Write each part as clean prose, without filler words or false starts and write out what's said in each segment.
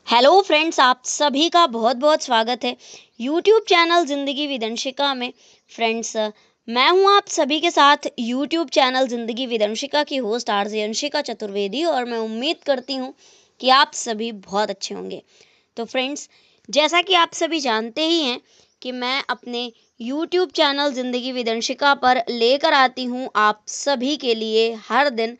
Hello friends, आप सभी का बहुत बहुत स्वागत है यूट्यूब चैनल ज़िंदगी विद अंशिका में। फ्रेंड्स, मैं हूं आप सभी के साथ यूट्यूब चैनल ज़िंदगी विद अंशिका की होस्ट आरजे अंशिका चतुर्वेदी, और मैं उम्मीद करती हूं कि आप सभी बहुत अच्छे होंगे। तो फ्रेंड्स, जैसा कि आप सभी जानते ही हैं कि मैं अपने यूट्यूब चैनल ज़िंदगी विद अंशिका पर लेकर आती हूं आप सभी के लिए हर दिन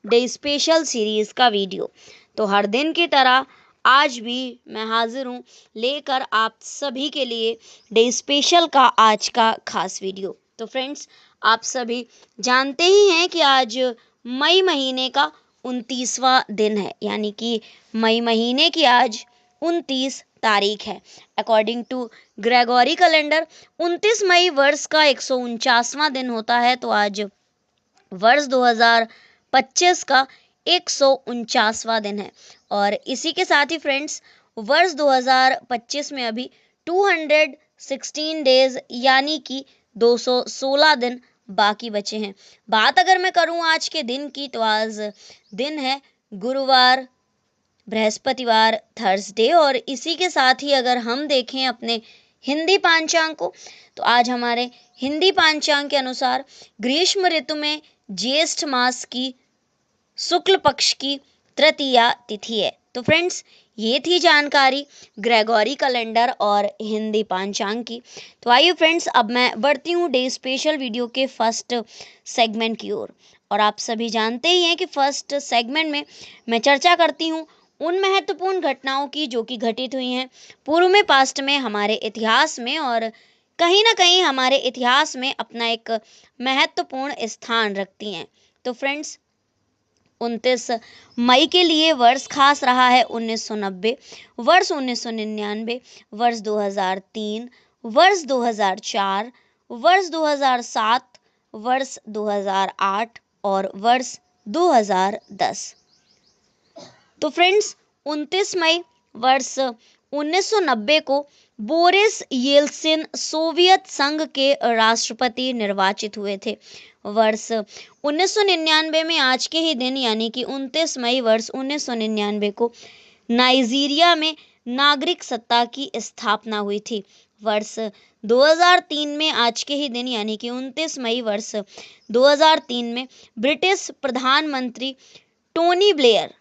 डे स्पेशल सीरीज़ का वीडियो। तो हर दिन की तरह आज भी मैं हाजिर हूँ लेकर आप सभी के लिए डे स्पेशल का आज का खास वीडियो। तो फ्रेंड्स, आप सभी जानते ही हैं कि आज मई महीने का 29वां दिन है, यानी कि मई महीने की आज 29 तारीख है। अकॉर्डिंग टू ग्रेगोरी कैलेंडर 29 मई वर्ष का 149वां दिन होता है। तो आज वर्ष 2025 का 149वां दिन है। और इसी के साथ ही फ्रेंड्स, वर्ष 2025 में अभी 216 डेज यानी कि 216 दिन बाकी बचे हैं। बात अगर मैं करूं आज के दिन की, तो आज दिन है गुरुवार, बृहस्पतिवार, थर्सडे। और इसी के साथ ही अगर हम देखें अपने हिंदी पांचांग को, तो आज हमारे हिंदी पांचांग के अनुसार ग्रीष्म ऋतु में ज्येष्ठ मास की शुक्ल पक्ष की तृतीया तिथि है। तो फ्रेंड्स, ये थी जानकारी ग्रेगोरी कैलेंडर और हिंदी पांचांग की। तो आइए फ्रेंड्स, अब मैं बढ़ती हूँ डे स्पेशल वीडियो के फर्स्ट सेगमेंट की ओर। और आप सभी जानते ही हैं कि फर्स्ट सेगमेंट में मैं चर्चा करती हूँ उन महत्वपूर्ण घटनाओं की जो कि घटित हुई हैं पूर्व में, पास्ट में, हमारे इतिहास में, और कहीं ना कहीं हमारे इतिहास में अपना एक महत्वपूर्ण स्थान रखती हैं। तो फ्रेंड्स, 29 मई के लिए वर्ष खास रहा है 1990, वर्ष 1999, वर्ष 2003, वर्ष 2004, वर्ष 2007, वर्ष 2008 और वर्ष 2010। तो फ्रेंड्स, 29 मई वर्ष 1990 को बोरिस येल्सिन सोवियत संघ के राष्ट्रपति निर्वाचित हुए थे। वर्ष 1999 में आज के ही दिन यानी कि 29 मई वर्ष 1999 को नाइजीरिया में नागरिक सत्ता की स्थापना हुई थी। वर्ष 2003 में आज के ही दिन यानी कि 29 मई वर्ष 2003 में ब्रिटिश प्रधानमंत्री टोनी ब्लेयर,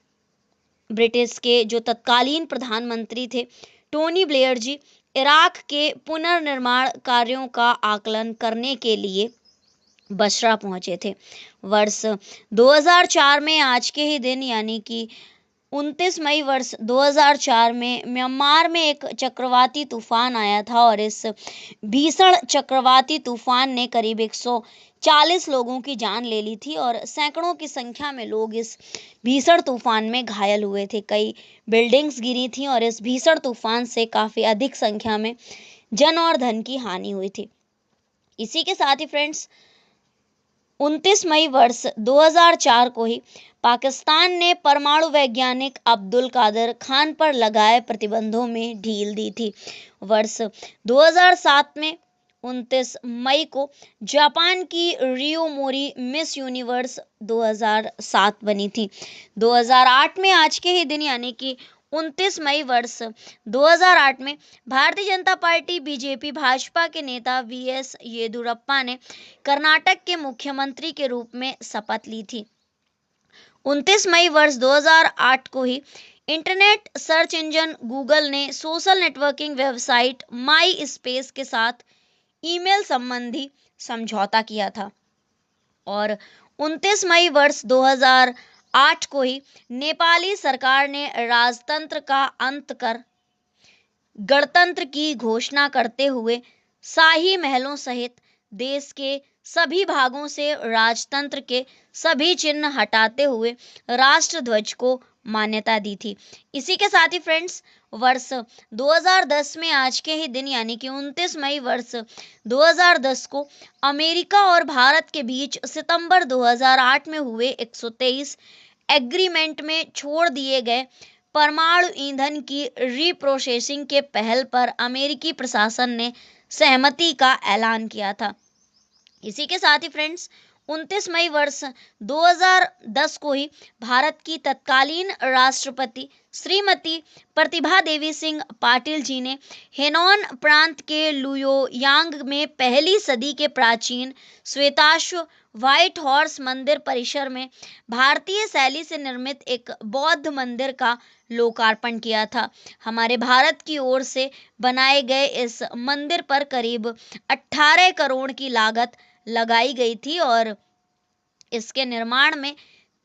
ब्रिटिश के जो तत्कालीन प्रधानमंत्री थे टोनी ब्लेयर जी, इराक के पुनर्निर्माण कार्यों का आकलन करने के लिए बसरा पहुंचे थे। वर्ष 2004 में आज के ही दिन यानी कि 29 मई वर्ष 2004 में म्यांमार में एक चक्रवाती तूफान आया था, और इस भीषण चक्रवाती तूफान ने करीब 140 लोगों की जान ले ली थी, और सैकड़ों की संख्या में लोग इस भीषण तूफान में घायल हुए थे। कई बिल्डिंग्स गिरी थीं, और इस भीषण तूफान से काफ़ी अधिक संख्या में जन और धन की हानि हुई थी। इसी के साथ ही फ्रेंड्स, 29 मई वर्ष 2004 को ही पाकिस्तान ने परमाणु वैज्ञानिक अब्दुल कादर खान पर लगाए प्रतिबंधों में ढील दी थी। वर्ष 2007 में 29 मई को जापान की रियो मोरी मिस यूनिवर्स 2007 बनी थी। 2008 में आज के ही दिन यानी कि 29 मई वर्ष 2008 में भारतीय जनता पार्टी बीजेपी भाजपा के नेता वीएस येदियुरप्पा ने कर्नाटक के मुख्यमंत्री के रूप में शपथ ली थी। 29 मई वर्ष 2008 को ही इंटरनेट सर्च इंजन गूगल ने social networking website my space के साथ ईमेल संबंधी समझौता किया था। और 29 मई वर्ष 2008 को ही नेपाली सरकार ने राजतंत्र का अंत कर गणतंत्र की घोषणा करते हुए शाही महलों सहित देश के सभी भागों से राजतंत्र के सभी चिन्ह हटाते हुए राष्ट्रध्वज को मान्यता दी थी। इसी के साथ ही फ्रेंड्स, वर्ष 2010 में आज के ही दिन यानी कि 29 मई वर्ष 2010 को अमेरिका और भारत के बीच सितंबर 2008 में हुए 123 एग्रीमेंट में छोड़ दिए गए परमाणु ईंधन की रीप्रोसेसिंग के पहल पर अमेरिकी प्रशासन ने सहमति का ऐलान किया था। इसी के साथ ही फ्रेंड्स, 29 मई वर्ष 2010 को ही भारत की तत्कालीन राष्ट्रपति श्रीमती प्रतिभा देवी सिंह पाटिल जी ने हेनॉन प्रांत के लुयोयांग में पहली सदी के प्राचीन श्वेताश्व व्हाइट हॉर्स मंदिर परिसर में भारतीय शैली से निर्मित एक बौद्ध मंदिर का लोकार्पण किया था। हमारे भारत की ओर से बनाए गए इस मंदिर पर करीब 18 करोड़ की लागत लगाई गई थी और इसके निर्माण में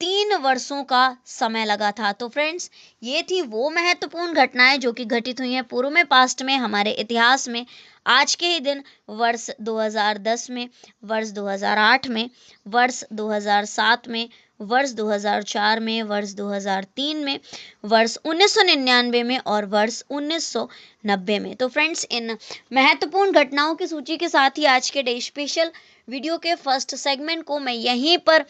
3 वर्षों का समय लगा था। तो फ्रेंड्स, ये थी वो महत्वपूर्ण घटनाएं जो कि घटित हुई हैं पूर्व में, पास्ट में, हमारे इतिहास में। आज के ही दिन वर्ष 2010 में, वर्ष 2008 में, वर्ष 2007 में, वर्ष 2004 में, वर्ष 2003 में, वर्ष 1999 में और वर्ष 1990 में। तो फ्रेंड्स, इन महत्वपूर्ण घटनाओं की सूची के साथ ही आज के डे स्पेशल वीडियो के फर्स्ट सेगमेंट को मैं यहीं पर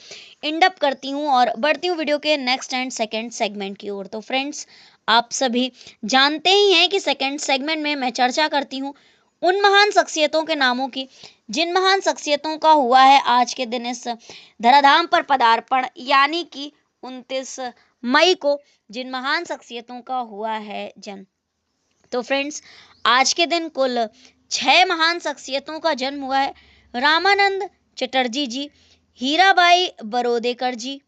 एंड अप करती हूँ और बढ़ती हूँ वीडियो के नेक्स्ट एंड सेकंड सेगमेंट की ओर। तो फ्रेंड्स, आप सभी जानते ही हैं कि सेकंड सेगमेंट में मैं चर्चा करती हूँ उन महान शख्सियतों के नामों की जिन महान शख्सियतों का हुआ है आज के दिन इस धराधाम पर पदार्पण, यानी कि 29 मई को जिन महान शख्सियतों का हुआ है जन्म। तो फ्रेंड्स, आज के दिन कुल 6 महान शख्सियतों का जन्म हुआ है। रामानंद चटर्जी जी, हीराबाई बरोदेकर जी,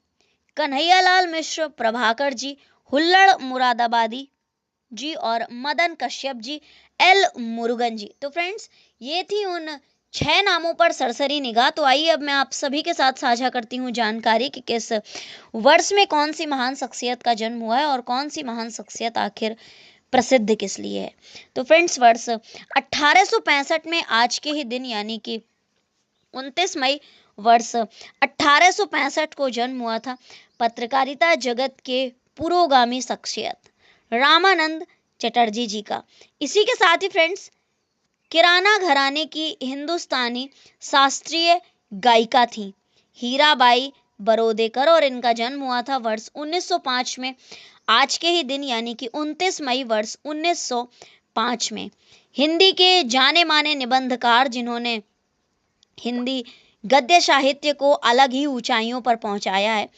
कन्हैयालाल मिश्र प्रभाकर जी, हुल्लड़ मुरादाबादी जी और मदन कश्यप जी, एल मुरुगन जी। तो फ्रेंड्स, ये थी उन 6 नामों पर सरसरी निगाह। तो आइए अब मैं आप सभी के साथ साझा करती हूँ जानकारी कि किस वर्ष में कौन सी महान शख्सियत का जन्म हुआ है और कौन सी महान शख्सियत आखिर प्रसिद्ध किस लिए है। तो फ्रेंड्स, वर्ष 1865 में आज के ही दिन यानी कि 29 मई वर्ष 1865 को जन्म हुआ था पत्रकारिता जगत के पुरोगामी शख्सियत रामानंद चटर्जी जी का। इसी के साथ ही फ्रेंड्स, किराना घराने की हिंदुस्तानी शास्त्रीय गायिका थी हीराबाई बरोदेकर और इनका जन्म हुआ था वर्ष 1905 में आज के ही दिन यानी कि 29 मई वर्ष 1905 में। हिंदी के जाने माने निबंधकार जिन्होंने हिंदी गद्य साहित्य को अलग ही ऊंचाइयों पर पहुंचाया है,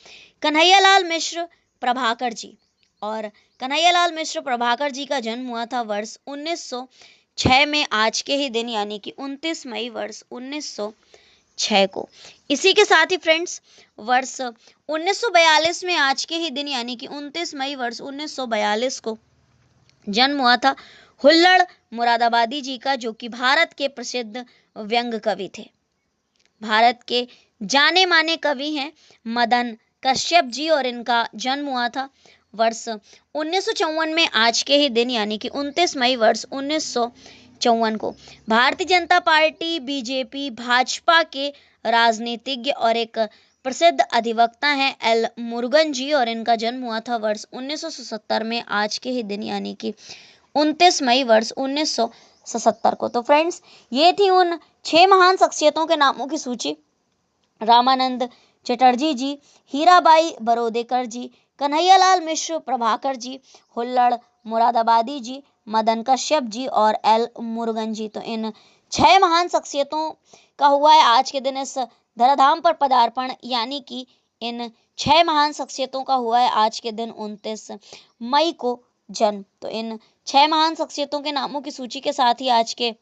कन्हैयालाल मिश्र प्रभाकर जी। और कन्हैयालाल मिश्र प्रभाकर जी का जन्म हुआ था वर्ष 1906 में आज के ही दिन यानी कि 29 मई वर्ष 1906 को। इसी के साथ ही फ्रेंड्स, वर्ष 1942 में आज के ही दिन यानी कि 29 मई वर्ष 1942 को जन्म हुआ था हुल्लड़ मुरादाबादी जी का, जो कि भारत के प्रसिद्ध व्यंग्य कवि थे। भारत के जाने माने कवि हैं मदन कश्यप जी और इनका जन्म हुआ था वर्ष 1954 में आज के ही दिन यानी कि 29 मई वर्ष 1954 को। भारतीय जनता पार्टी बीजेपी भाजपा के राजनीतिज्ञ और एक प्रसिद्ध अधिवक्ता हैं एल मुरुगन जी और इनका जन्म हुआ था वर्ष 1977 में आज के ही दिन यानी कि 29 मई वर्ष 1977 को। तो फ्रेंड्स, ये थी उन 6 महान शख्सियतों के नामों की सूची। रामानंद चटर्जी जी, हीराबाई बरोदेकर जी, कन्हैयालाल मिश्र प्रभाकर जी, हुल्लड़ मुरादाबादी जी, मदन कश्यप जी और एल मुरुगन जी। तो इन 6 महान शख्सियतों का हुआ है आज के दिन इस धराधाम पर पदार्पण, यानी कि इन 6 महान शख्सियतों का हुआ है आज के दिन 29 मई को जन्म। तो इन 6 महान शख्सियतों के नामों की सूची के साथ ही आज के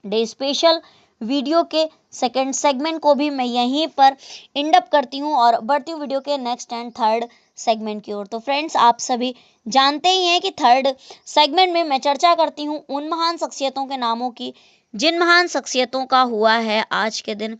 डे स्पेशल वीडियो के सेकंड सेगमेंट को भी मैं यहीं पर एंड अप करती हूँ और बढ़ती हूँ वीडियो के नेक्स्ट एंड थर्ड सेगमेंट की ओर। तो फ्रेंड्स, आप सभी जानते ही हैं कि थर्ड सेगमेंट में मैं चर्चा करती हूँ उन महान शख्सियतों के नामों की जिन महान शख्सियतों का हुआ है आज के दिन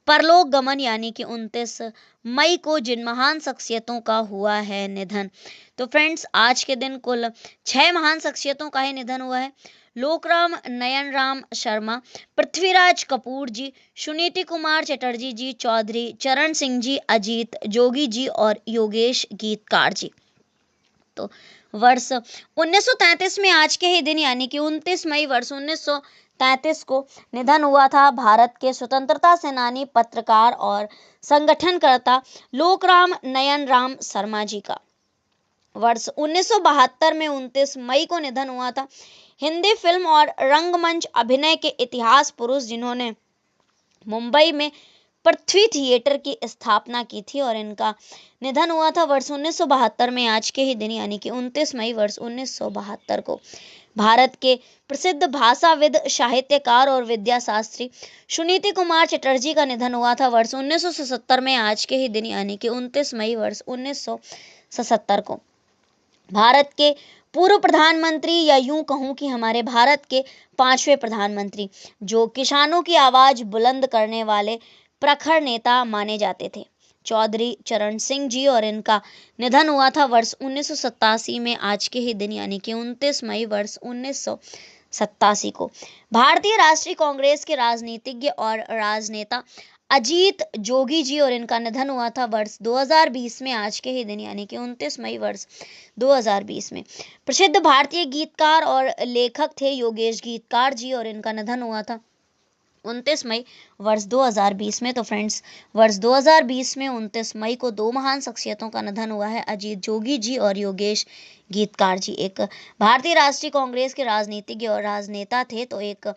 परलोक गमन, यानी कि 29 मई को जिन महान शख्सियतों का हुआ है निधन। तो फ्रेंड्स, आज के दिन कुल 6 महान शख्सियतों का ही निधन हुआ है। लोकराम नयन राम शर्मा, पृथ्वीराज कपूर जी, सुनीति कुमार चटर्जी जी, चौधरी चरण सिंह जी, अजीत जोगी जी और योगेश गीतकार जी। तो वर्ष 1933 में आज के ही दिन यानी कि 29 मई वर्ष 1933 को निधन हुआ था भारत के स्वतंत्रता सेनानी, पत्रकार और संगठनकर्ता लोकराम नयन राम शर्मा जी का। वर्ष 1972 में 29 मई को निधन हुआ था हिंदी फिल्म और रंगमंच अभिनय के इतिहास पुरुष जिन्होंने मुंबई में पृथ्वी थिएटर की स्थापना की थी और इनका निधन हुआ था वर्ष 1972 में आज के ही दिन यानी कि 29 मई वर्ष 1972 को। भारत के प्रसिद्ध भाषाविद, साहित्यकार और विद्याशास्त्री सुनीति कुमार चटर्जी का निधन हुआ था वर्ष 1977 में आज के ही दिन यानी कि 29 मई वर्ष 1977 को। भारत के पूर्व प्रधानमंत्री या यूं कहूं कि हमारे भारत के 5वें प्रधानमंत्री, जो किसानों की आवाज बुलंद करने वाले प्रखर नेता माने जाते थे, चौधरी चरण सिंह जी, और इनका निधन हुआ था वर्ष 1987 में आज के ही दिन यानी कि 29 मई वर्ष 1987 को। भारतीय राष्ट्रीय कांग्रेस के राजनीतिज्ञ और राजनेता अजीत जोगी जी, और इनका निधन हुआ था वर्ष 2020 में आज के ही दिन यानी कि 29 मई वर्ष 2020 में। प्रसिद्ध भारतीय गीतकार और लेखक थे योगेश गीतकार जी, और इनका निधन हुआ था 29 मई वर्ष 2020 में। तो फ्रेंड्स, वर्ष 2020 में 29 मई को दो महान शख्सियतों का निधन हुआ है, अजीत जोगी जी और योगेश गीतकार जी। एक भारतीय राष्ट्रीय कांग्रेस के राजनीतिज्ञ और राजनेता थे, तो एक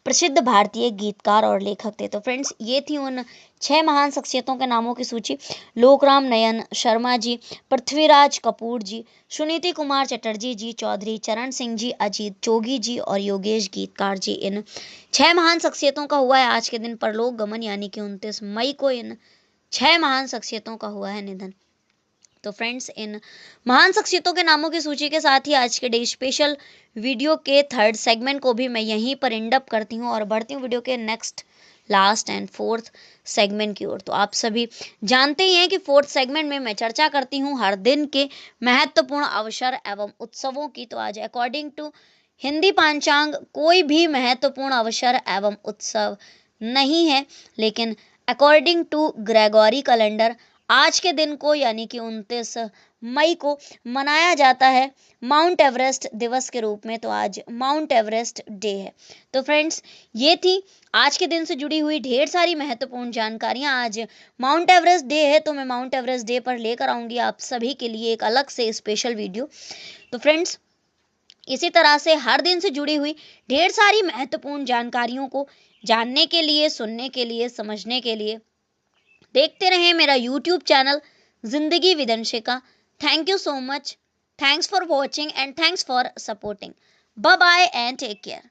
प्रसिद्ध भारतीय गीतकार और लेखक थे। तो फ्रेंड्स, ये थी उन 6 महान शख्सियतों के नामों की सूची। लोकराम नयन शर्मा जी, पृथ्वीराज कपूर जी, सुनीति कुमार चटर्जी जी, चौधरी चरण सिंह जी, अजीत जोगी जी और योगेश गीतकार जी। इन 6 महान शख्सियतों का हुआ है आज के दिन परलोक गमन यानी कि 29 मई को इन 6 महान शख्सियतों का हुआ है निधन। तो फ्रेंड्स, इन महान शख्सियतों के नामों की सूची के साथ ही आज के डे स्पेशल वीडियो के थर्ड सेगमेंट को भी मैं यहीं पर एंड अप करती हूँ और बढ़ती हूँ वीडियो के next, last and fourth segment की ओर। तो आप सभी जानते ही हैं कि फोर्थ सेगमेंट में मैं चर्चा करती हूँ हर दिन के महत्वपूर्ण अवसर एवं उत्सवों की। तो आज अकॉर्डिंग टू हिंदी पंचांग कोई भी महत्वपूर्ण अवसर एवं उत्सव नहीं है, लेकिन अकॉर्डिंग टू ग्रेगोरी कैलेंडर आज के दिन को यानी कि 29 मई को मनाया जाता है माउंट एवरेस्ट दिवस के रूप में। तो आज माउंट एवरेस्ट डे है। तो फ्रेंड्स, ये थी आज के दिन से जुड़ी हुई ढेर सारी महत्वपूर्ण जानकारियां। आज माउंट एवरेस्ट डे है, तो मैं माउंट एवरेस्ट डे पर लेकर आऊंगी आप सभी के लिए एक अलग से स्पेशल वीडियो। तो फ्रेंड्स, इसी तरह से हर दिन से जुड़ी हुई ढेर सारी महत्वपूर्ण जानकारियों को जानने के लिए, सुनने के लिए, समझने के लिए देखते रहें मेरा यूट्यूब चैनल जिंदगी विदंशिका। Thank you so much, thanks for watching and thanks for supporting. Bye bye and take care.